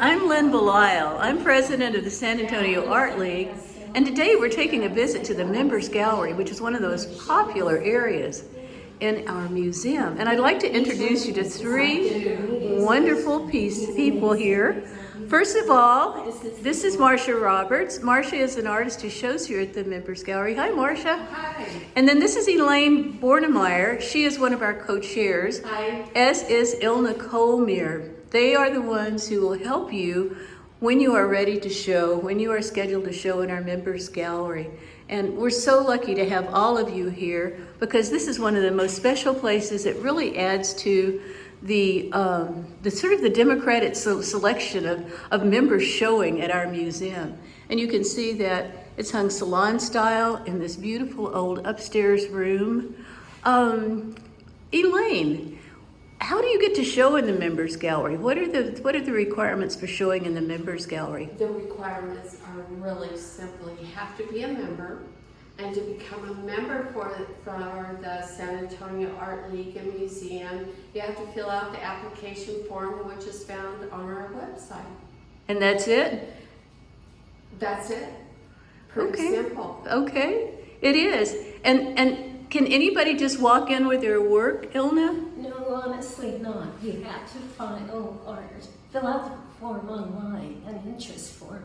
I'm Lynn Belisle. I'm president of the San Antonio Art League, and today we're taking a visit to the Members Gallery, which is one of those popular areas in our museum. And I'd like to introduce you to three wonderful people here. First of all, this is Marcia Roberts. Marcia is an artist who shows here at the Members Gallery. Hi, Marcia. Hi. And then this is Elaine Bornemeyer. She is one of our co-chairs. Hi. As is Ilna Colmere. They are the ones who will help you when you are ready to show, when you are scheduled to show in our Members Gallery. And we're so lucky to have all of you here because this is one of the most special places. It really adds to the sort of the democratic selection of members showing at our museum. And you can see that it's hung salon style in this beautiful old upstairs room. Elaine, how do you get to show in the Members Gallery? What are the requirements for showing in the Members Gallery? The requirements are really simple. You have to be a member, and to become a member for the San Antonio Art League and Museum, you have to fill out the application form, which is found on our website. And that's it? That's it. Pretty simple. Okay, it is. And can anybody just walk in with their work, Ilna? No, honestly not. You have to file or fill out the form online, an interest form,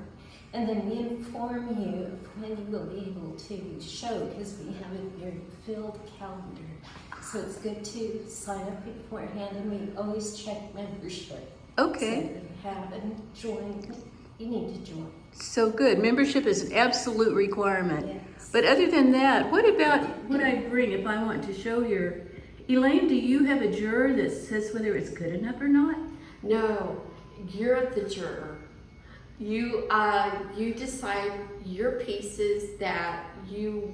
and then we inform you of when you will be able to show because we have a very filled calendar. So it's good to sign up beforehand, and we always check membership. Okay. So if you haven't joined, you need to join. So good. Membership is an absolute requirement. Yes. But other than that, what about what I bring if I want to show your... Elaine, do you have a juror that says whether it's good enough or not? No, you're the juror. You decide your pieces that you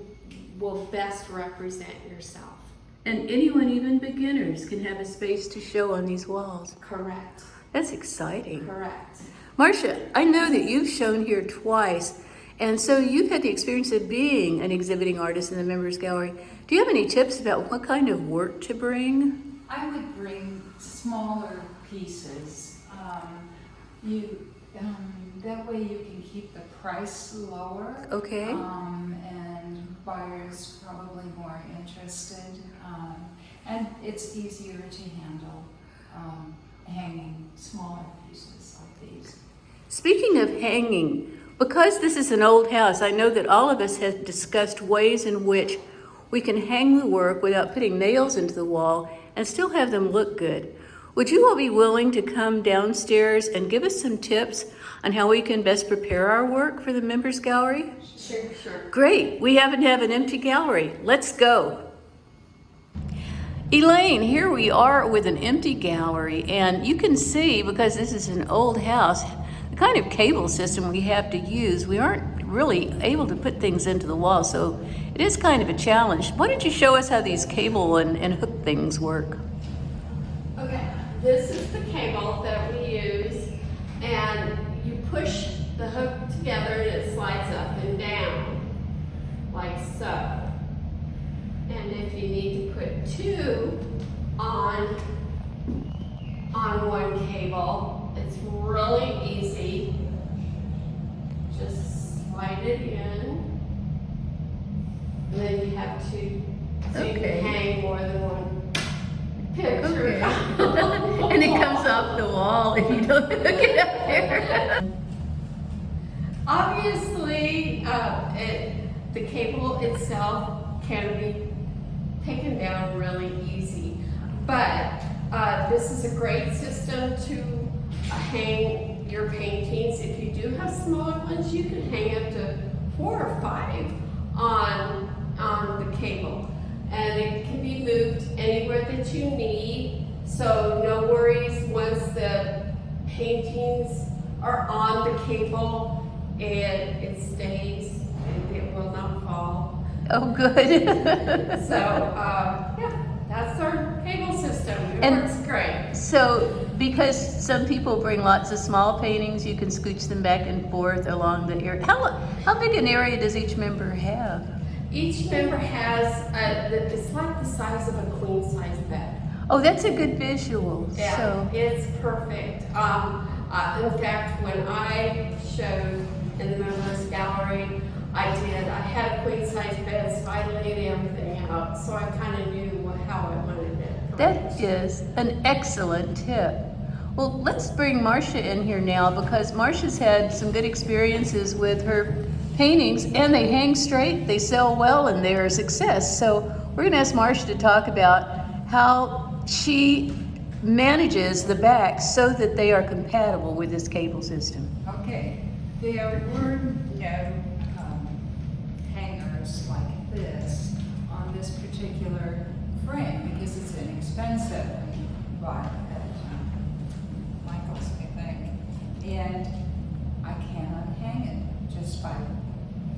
will best represent yourself. And anyone, even beginners, can have a space to show on these walls. Correct. That's exciting. Correct. Marcia, I know that you've shown here twice, and so you've had the experience of being an exhibiting artist in the Members Gallery. Do you have any tips about what kind of work to bring? I would bring smaller pieces. That way you can keep the price lower. Okay. And buyers probably more interested. And it's easier to handle hanging smaller pieces like these. Speaking of hanging, because this is an old house, I know that all of us have discussed ways in which we can hang the work without putting nails into the wall and still have them look good. Would you all be willing to come downstairs and give us some tips on how we can best prepare our work for the Members Gallery? Sure. Great, we happen to have an empty gallery. Let's go. Elaine, here we are with an empty gallery, and you can see, because this is an old house, the kind of cable system we have to use, we aren't really able to put things into the wall, so it is kind of a challenge. Why don't you show us how these cable and hook things work? Okay, this is the cable that we use, and you push the hook together and it slides up and down, like so. And if you need to put two on one cable, it's really easy. Just slide it in. And then you have to Okay. hang more than one picture. Okay. And it comes off the wall if you don't hook it up there. Obviously, the cable itself can be taken down really easy, but this is a great system to hang your paintings. If you do have smaller ones, you can hang up to 4 or 5 on the cable, and it can be moved anywhere that you need. So no worries once the paintings are on the cable, it stays and it will not fall. Oh, good. So yeah, that's our cable system. It And- works great. So, because some people bring lots of small paintings, you can scooch them back and forth along the area. How big an area does each member have? Each member has it's like the size of a queen size bed. Oh, that's a good visual. Yeah, So, it's perfect. In fact, when I showed in the members gallery, I had a queen size bed, so I laid everything out, so I kind of knew how I wanted it. That is an excellent tip. Well, let's bring Marcia in here now because Marcia's had some good experiences with her paintings and they hang straight, they sell well, and they're a success. So we're gonna ask Marcia to talk about how she manages the backs so that they are compatible with this cable system. Okay, there were no hangers like this on this particular frame because it's inexpensive. But Michael's, I think, and I cannot hang it just by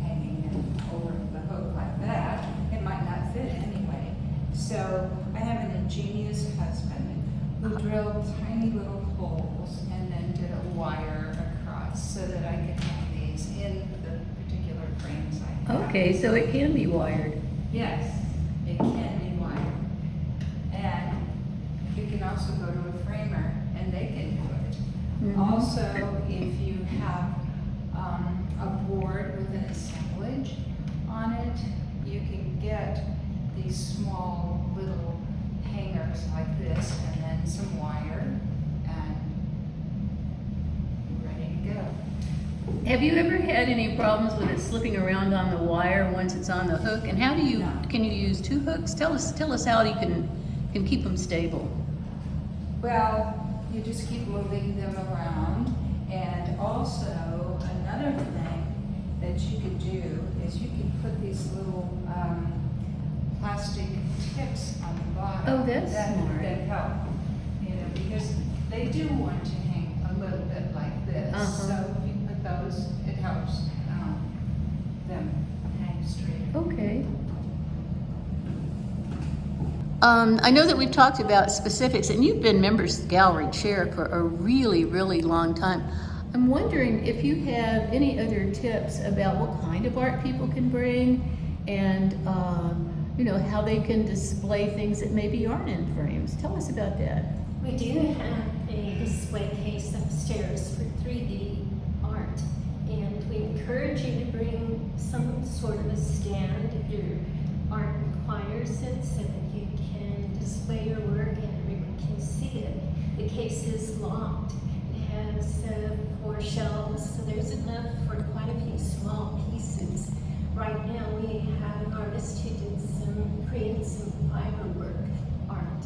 hanging it over the hook like that. It might not fit anyway. So I have an ingenious husband who drilled tiny little holes and then did a wire across so that I could hang these in the particular frames I have. Okay, so it can be wired. Yes, it can be wired. And you can also go to a framer and they can do it. Also, if you have a board with an assemblage on it, you can get these small little hangers like this and then some wire and you're ready to go. Have you ever had any problems with it slipping around on the wire once it's on the hook? And how do you, No. can you use two hooks? Tell us how you can keep them stable. Well, you just keep moving them around, and also another thing that you could do is you could put these little plastic tips on the bottom. Oh, that's smart. That help, because they do want to hang a little bit like this. Uh-huh. So if you put those, it helps them hang straight. Okay. I know that we've talked about specifics, and you've been members gallery chair for a really, really long time. I'm wondering if you have any other tips about what kind of art people can bring, and how they can display things that maybe aren't in frames. Tell us about that. We do have a display case upstairs for 3D art, and we encourage you to bring some sort of a stand if your art requires it so that you can display your work and everyone can see it. The case is locked. It has 4 shelves, so there's enough for quite a few small pieces. Right now we have an artist who created some fiberwork art,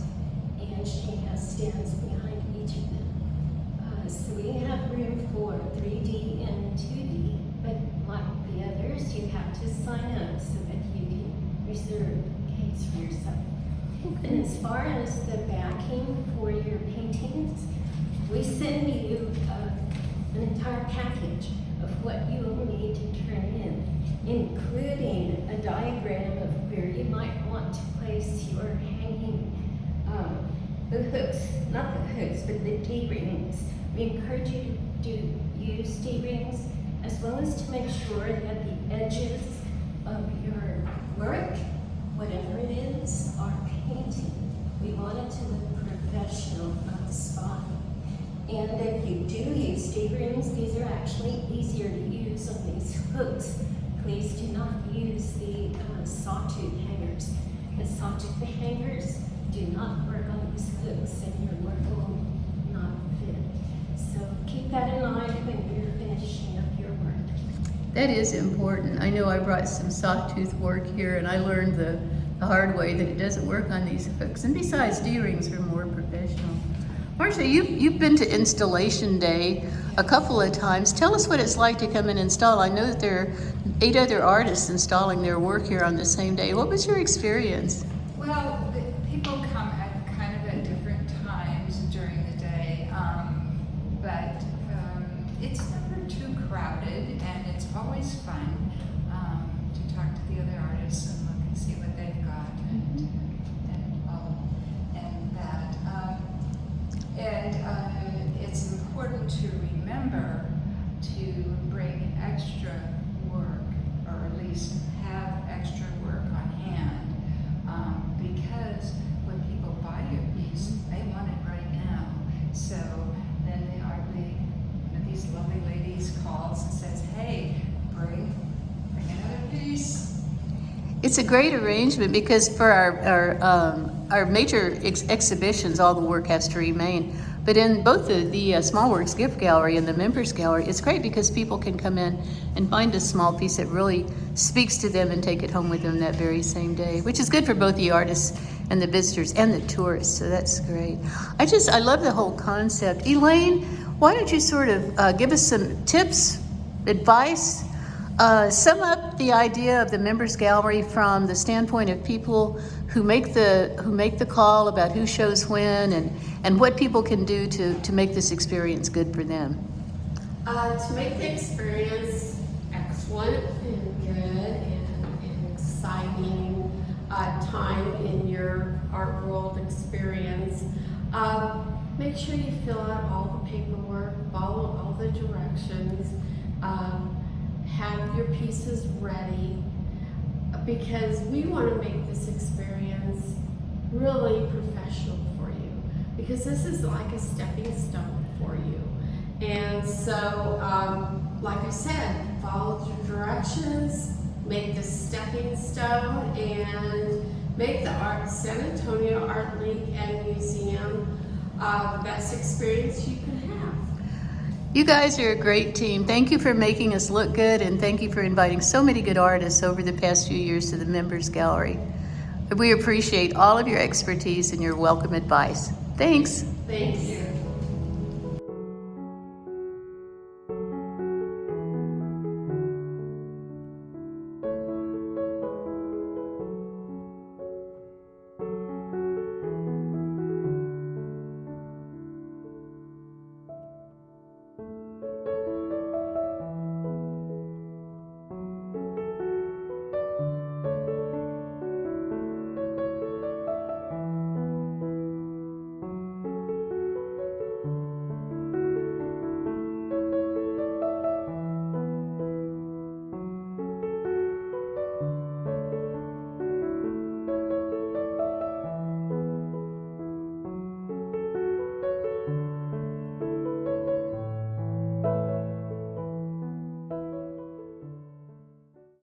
and she has stands behind each of them. So we have room for 3D and 2D, but like the others, you have to sign up so that you can reserve a case for yourself. And as far as the backing for your paintings, we send you an entire package of what you will need to turn in, including a diagram of where you might want to place your hanging, the hooks, not the hooks, but the D-rings. We encourage you to use D-rings as well as to make sure that the edges of your work, whatever it is, are painted. We want it to look professional, not spotty. And if you do use D-rings, these are actually easier to use on these hooks. Please do not use the sawtooth hangers. The sawtooth hangers do not work on these hooks and your work will not fit. So keep that in mind when you're finishing up your work. That is important. I know I brought some sawtooth work here, and I learned the hard way that it doesn't work on these hooks. And besides, D-rings are more professional. Marcia, you've been to Installation Day a couple of times. Tell us what it's like to come and install. I know that there are 8 other artists installing their work here on the same day. What was your experience? Well, people come at kind of at different times during the day, but it's never too crowded, and it's always fun to talk to the other artists and look and see what they've got and that. It's important to remember to bring extra work, or at least have extra work on hand, because when people buy your piece, they want it right now. So then the art league It's a great arrangement because for our major exhibitions, all the work has to remain. But in both the Small Works Gift Gallery and the Members Gallery, it's great because people can come in and find a small piece that really speaks to them and take it home with them that very same day, which is good for both the artists and the visitors and the tourists. So that's great. I love the whole concept. Elaine, why don't you sort of give us some tips, advice? Sum up the idea of the Members Gallery from the standpoint of people who make the call about who shows when and what people can do to make this experience good for them. To make the experience excellent and good and exciting time in your art world experience, make sure you fill out all the paperwork, follow all the directions, have your pieces ready, because we want to make this experience really professional for you, because this is like a stepping stone for you. And so, like I said, follow the directions, make the stepping stone, and make the San Antonio Art League and Museum the best experience you can have. You guys are a great team. Thank you for making us look good, and thank you for inviting so many good artists over the past few years to the Members Gallery. We appreciate all of your expertise and your welcome advice. Thanks. Thanks.